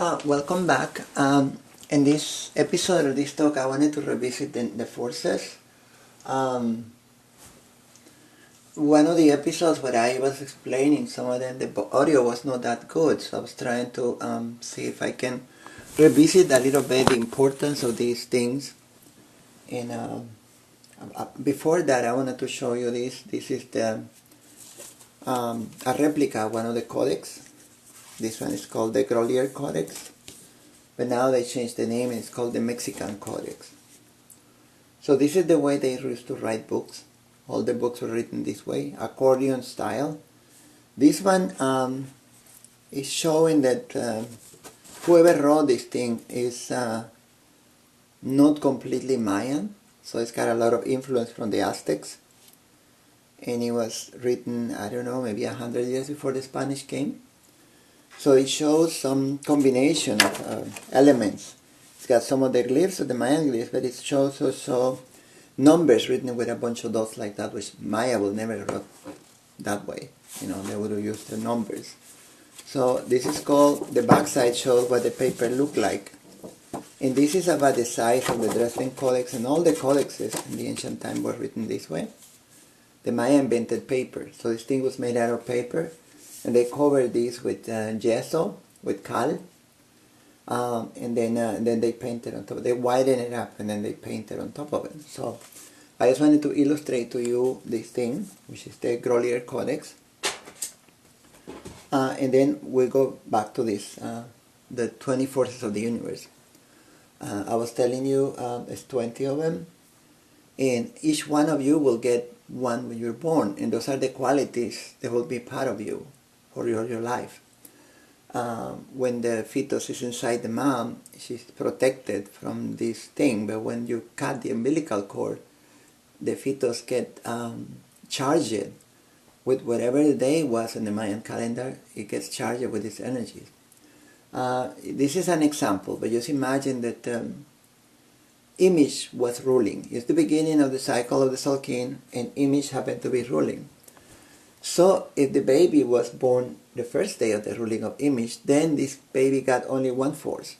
Welcome back. In this episode of this talk, I wanted to revisit the forces. Um, One of the episodes where I was explaining some of them, the audio was not that good, so I was trying to see if I can revisit a little bit the importance of these things. And before that, I wanted to show you this. This is a replica of one of the codex. This one is called the Grolier Codex, but now they changed the name and it's called the Mexican Codex. So this is the way they used to write books. All the books were written this way, accordion style. This one is showing that whoever wrote this thing is not completely Mayan, so it's got a lot of influence from the Aztecs. And it was written, I don't know, maybe 100 years before the Spanish came. So it shows some combination of elements. It's got some of the glyphs of the Mayan glyphs, but it shows also numbers written with a bunch of dots like that, which Maya will never write that way. You know, they would have used the numbers. So this is called, the backside shows what the paper looked like. And this is about the size of the Dresden Codex, and all the codexes in the ancient time were written this way. The Maya invented paper, so this thing was made out of paper. And they covered this with gesso, with cal, and then they painted on top. They widened it up and then they painted on top of it. So I just wanted to illustrate to you this thing, which is the Grolier Codex. And then we'll go back to this, the 20 forces of the universe. I was telling you there's 20 of them, and each one of you will get one when you're born, and those are the qualities that will be part of you for your life. When the fetus is inside the mom, she's protected from this thing, but when you cut the umbilical cord, the fetus get charged with whatever the day was in the Mayan calendar. It gets charged with its energies. This is an example, but just imagine that image was ruling. It's the beginning of the cycle of the Salkin, and image happened to be ruling. So if the baby was born the first day of the ruling of image, then this baby got only one force,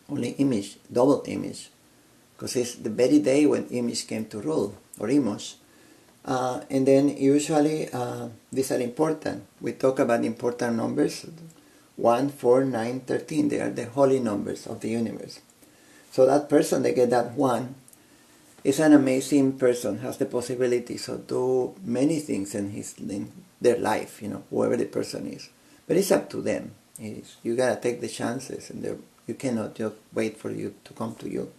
only image, double image, because it's the very day when image came to rule, or image. And then usually these are important. We talk about important numbers, 1, 4, 9, 13. They are the holy numbers of the universe. So that person that get that 1 is an amazing person, has the possibilities to do many things in their life, you know, whoever the person is. But it's up to them. You gotta take the chances, and you cannot just wait for you to come to you.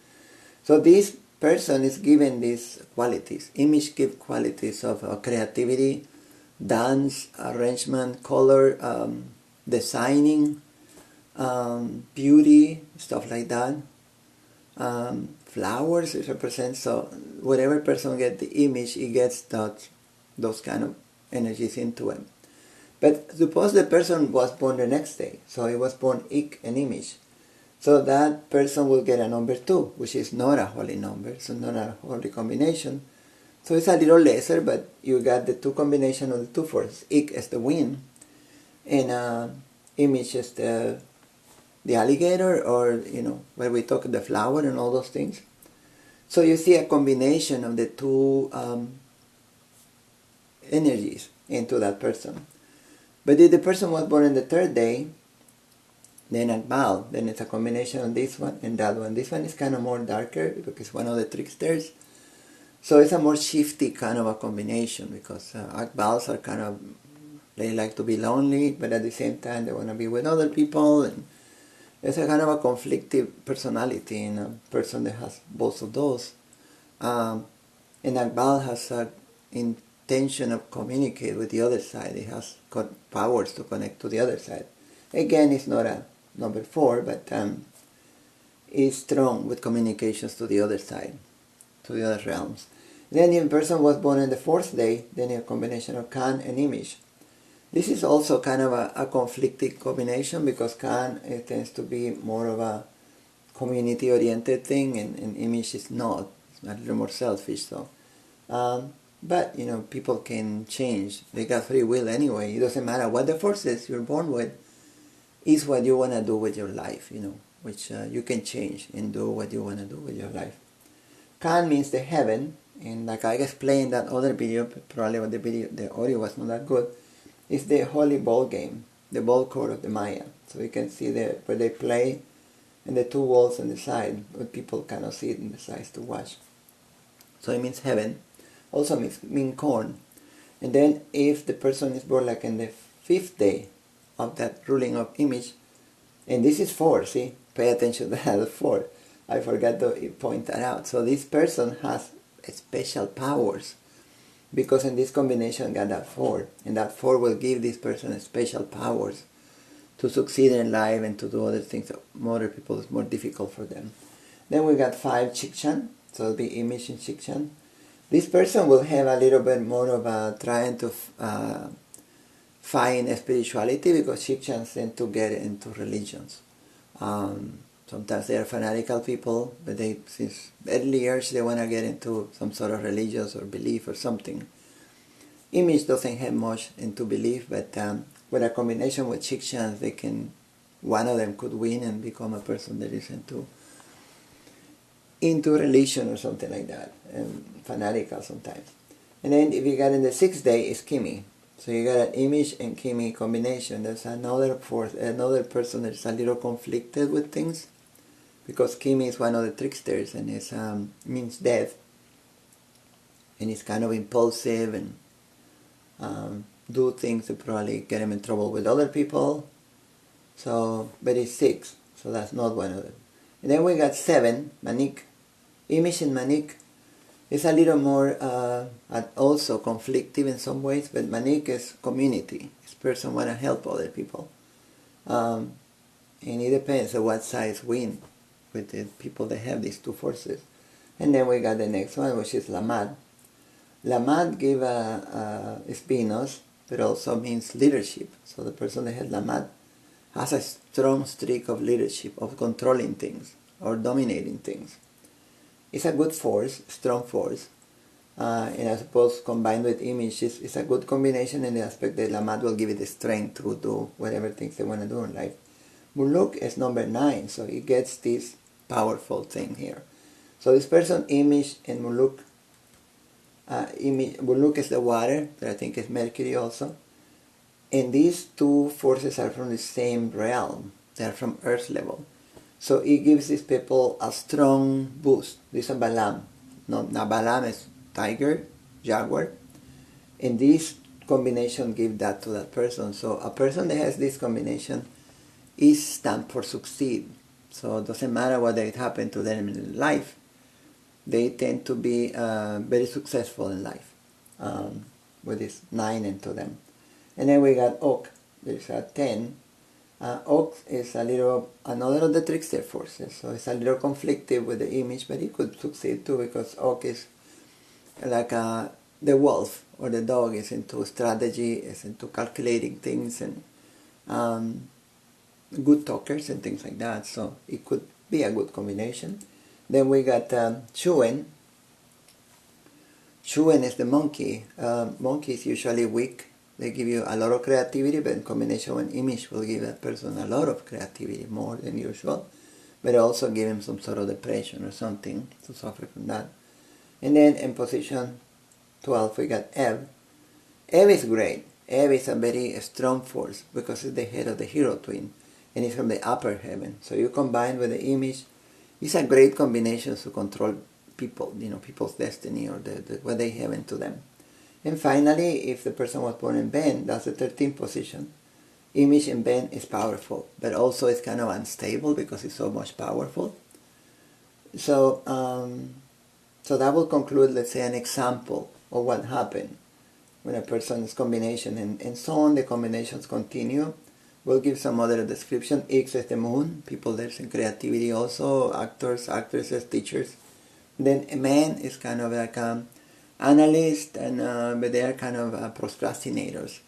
So this person is given these qualities. Image give qualities of creativity, dance, arrangement, color, designing, beauty, stuff like that. Flowers it represents, so whatever person gets the image, he gets those kind of energies into him. But suppose the person was born the next day, so he was born ik, an image. So that person will get a number 2, which is not a holy number, so not a holy combination. So it's a little lesser, but you got the 2 combination of the 2 forces. Ik is the wind, and image is the alligator, or, you know, where we talk the flower and all those things. So you see a combination of the 2 energies into that person. But if the person was born on the 3rd day, then Akbal, then it's a combination of this one and that one. This one is kind of more darker because it's one of the tricksters. So it's a more shifty kind of a combination, because Akbals are kind of, they like to be lonely, but at the same time they want to be with other people, and it's a kind of a conflictive personality in a person that has both of those. And Akbal has an intention of communicate with the other side. It has got powers to connect to the other side. Again, it's not a number 4, but it's strong with communications to the other side, to the other realms. Then if a person was born on the 4th day, then a combination of Khan and image. This is also kind of a conflicting combination, because Khan tends to be more of a community-oriented thing, and image is not. It's a little more selfish, though. But, you know, people can change. They got free will anyway. It doesn't matter what the forces you're born with. is what you want to do with your life, which you can change and do what you want to do with your life. Kan means the heaven, and like I explained that other video, probably the audio was not that good, is the holy ball game, the ball court of the Maya. So you can see there where they play, and the two walls on the side, but people cannot see it in the sides to watch. So it means heaven. Also means corn. And then if the person is born like in the 5th day of that ruling of image, and this is 4, see, pay attention to that 4. I forgot to point that out. So this person has special powers because in this combination got that 4, and that 4 will give this person special powers to succeed in life and to do other things that other people is more difficult for them. Then we got 5 Chikshan, so it'll be image in Chikshan. This person will have a little bit more of a trying to find spirituality because Shikshans tend to get into religions. Sometimes they are fanatical people, but since early years they want to get into some sort of religious or belief or something. Image doesn't have much into belief, but with a combination with Shikshans, one of them could win and become a person that is into religion or something like that, and fanatical sometimes. And then if you got in the 6th day, is Kimi. So you got an image and Kimi combination. There's another person that's a little conflicted with things, because Kimi is one of the tricksters, and it means death, and he's kind of impulsive and do things that probably get him in trouble with other people. So, but he's 6, so that's not one of them. And then we got 7, Manik. Image in Manik is a little more also conflictive in some ways, but Manik is community. This person want to help other people. And it depends on what size win with the people that have these 2 forces. And then we got the next one, which is Lamad. Lamad give is Venus, but also means leadership. So the person that has Lamad has a strong streak of leadership, of controlling things or dominating things. It's a good force, strong force, and I suppose combined with image is a good combination in the aspect that Lamad will give it the strength to do whatever things they want to do in life. Muluk is number 9, so it gets this powerful thing here. So this person, image and Muluk, Muluk is the water, that I think is Mercury also, and these 2 forces are from the same realm. They are from Earth level. So it gives these people a strong boost. This is Balam. No, now Balam is tiger, jaguar. And this combination gives that to that person. So a person that has this combination is stamped for succeed. So it doesn't matter what it happened to them in life. They tend to be very successful in life with this 9 into them. And then we got Oak. There's a 10. Oak is another of the trickster forces, so it's a little conflicted with the image, but it could succeed too, because Oak is like the wolf or the dog is into strategy, is into calculating things, and good talkers and things like that, so it could be a good combination. Then we got Chuen. Chuen is the monkey. Monkey is usually weak. They give you a lot of creativity, but in combination with image will give that person a lot of creativity, more than usual. But also give him some sort of depression or something to suffer from that. And then in position 12 we got Ev. Ev is great. Ev is a very strong force because it's the head of the hero twin. And it's from the upper heaven. So you combine with the image, it's a great combination to control people, people's destiny or what they have into them. And finally, if the person was born in Ben, that's the 13th position. Image in Ben is powerful, but also it's kind of unstable because it's so much powerful. So, so that will conclude, let's say, an example of what happened when a person's combination, and so on, the combinations continue. We'll give some other description. X is the moon, people there's in creativity also, actors, actresses, teachers. Then a man is kind of like analyst, and but they are kind of procrastinators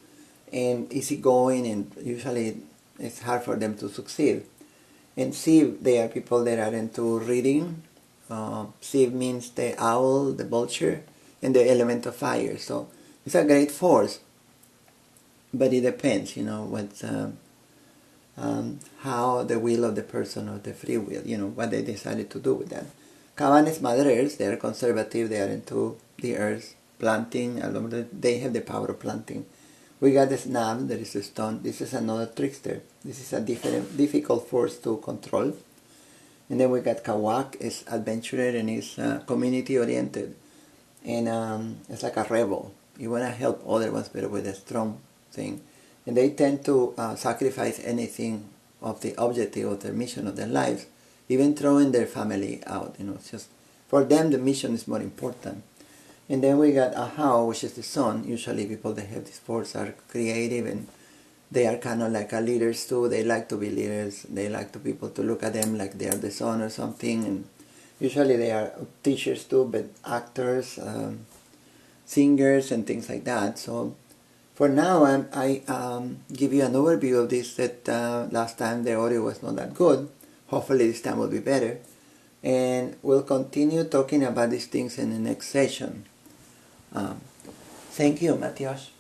and easygoing, and usually it's hard for them to succeed. And Siv, they are people that are into reading. Siv means the owl, the vulture, and the element of fire. So it's a great force, but it depends, what how the will of the person or the free will, what they decided to do with that. Kavan is Mother Earth. They are conservative. They are into the earth, planting. They have the power of planting. We got the snap. There is a stone. This is another trickster. This is a difficult force to control. And then we got Kawak, is adventurer and is community oriented. And it's like a rebel. You want to help other ones, but with a strong thing. And they tend to sacrifice anything of the objective of their mission of their lives, even throwing their family out. It's just for them the mission is more important. And then we got Ahau, which is the sun. Usually people that have this force are creative and they are kind of like leaders too. They like to be leaders. They like to people to look at them like they are the sun or something. And usually they are teachers too, but actors, singers, and things like that. So for now, I give you an overview of this. That last time the audio was not that good. Hopefully this time will be better. And we'll continue talking about these things in the next session. Thank you, Matthias.